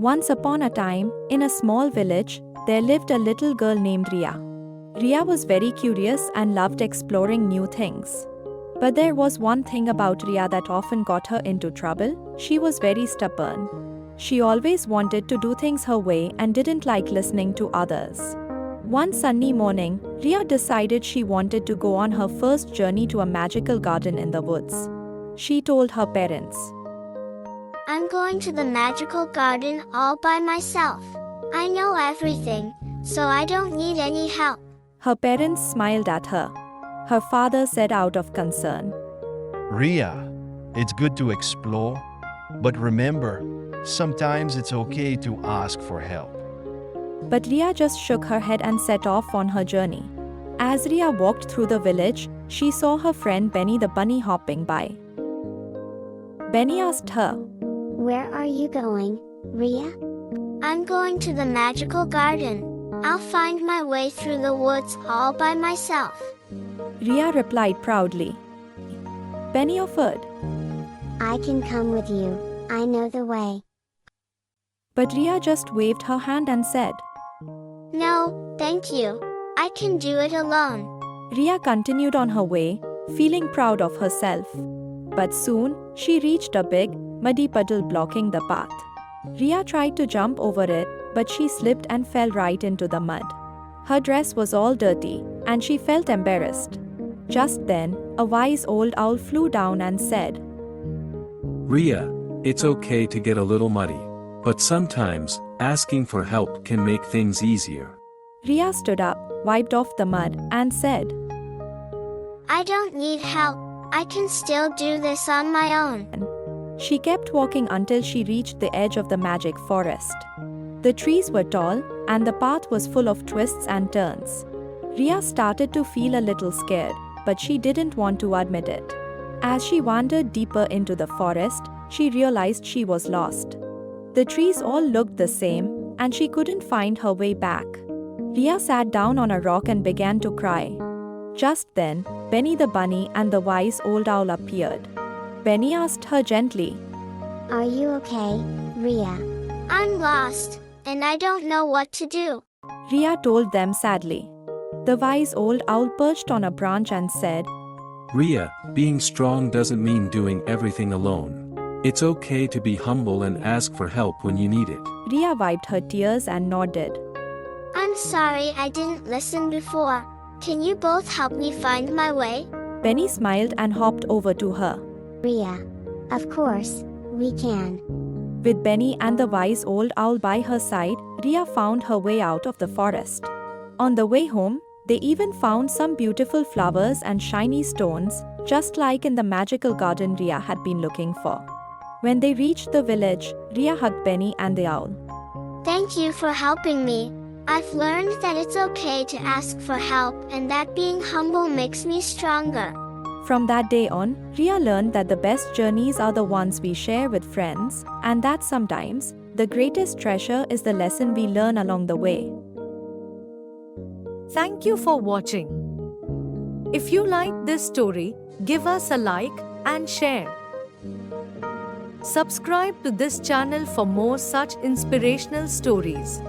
Once upon a time, in a small village, there lived a little girl named Ria. Ria was very curious and loved exploring new things. But there was one thing about Ria that often got her into trouble: she was very stubborn. She always wanted to do things her way and didn't like listening to others. One sunny morning, Ria decided she wanted to go on her first journey to a magical garden in the woods. She told her parents, I'm going to the magical garden all by myself. I know everything, so I don't need any help. Her parents smiled at her. Her father said out of concern, Ria, it's good to explore, but remember, sometimes it's okay to ask for help. But Ria just shook her head and set off on her journey. As Ria walked through the village, she saw her friend Benny the bunny hopping by. Benny asked her, Where are you going, Ria? I'm going to the magical garden. I'll find my way through the woods all by myself. Ria replied proudly. Benny offered, I can come with you. I know the way. but Ria just waved her hand and said, No, thank you. I can do it alone. Ria continued on her way, feeling proud of herself. But soon, she reached a big, muddy puddle blocking the path. Ria tried to jump over it, but she slipped and fell right into the mud. Her dress was all dirty, and she felt embarrassed. Just then, a wise old owl flew down and said, Ria, it's okay to get a little muddy. But sometimes, asking for help can make things easier. Ria stood up, wiped off the mud, and said, I don't need help. I can still do this on my own. She kept walking until she reached the edge of the magic forest. The trees were tall, and the path was full of twists and turns. Ria started to feel a little scared, but she didn't want to admit it. As she wandered deeper into the forest, she realized she was lost. The trees all looked the same, and she couldn't find her way back. Ria sat down on a rock and began to cry. Just then, Benny the bunny and the wise old owl appeared. Benny asked her gently, Are you okay, Ria? I'm lost, and I don't know what to do. Ria told them sadly. The wise old owl perched on a branch and said, Ria, being strong doesn't mean doing everything alone. It's okay to be humble and ask for help when you need it. Ria wiped her tears and nodded. I'm sorry I didn't listen before. Can you both help me find my way? Benny smiled and hopped over to her. Ria. Of course, we can. With Benny and the wise old owl by her side, Ria found her way out of the forest. On the way home, they even found some beautiful flowers and shiny stones, just like in the magical garden Ria had been looking for. When they reached the village, Ria hugged Benny and the owl. Thank you for helping me. I've learned that it's okay to ask for help and that being humble makes me stronger. From that day on, Ria learned that the best journeys are the ones we share with friends, and that sometimes, the greatest treasure is the lesson we learn along the way. Thank you for watching. If you liked this story, give us a like and share. Subscribe to this channel for more such inspirational stories.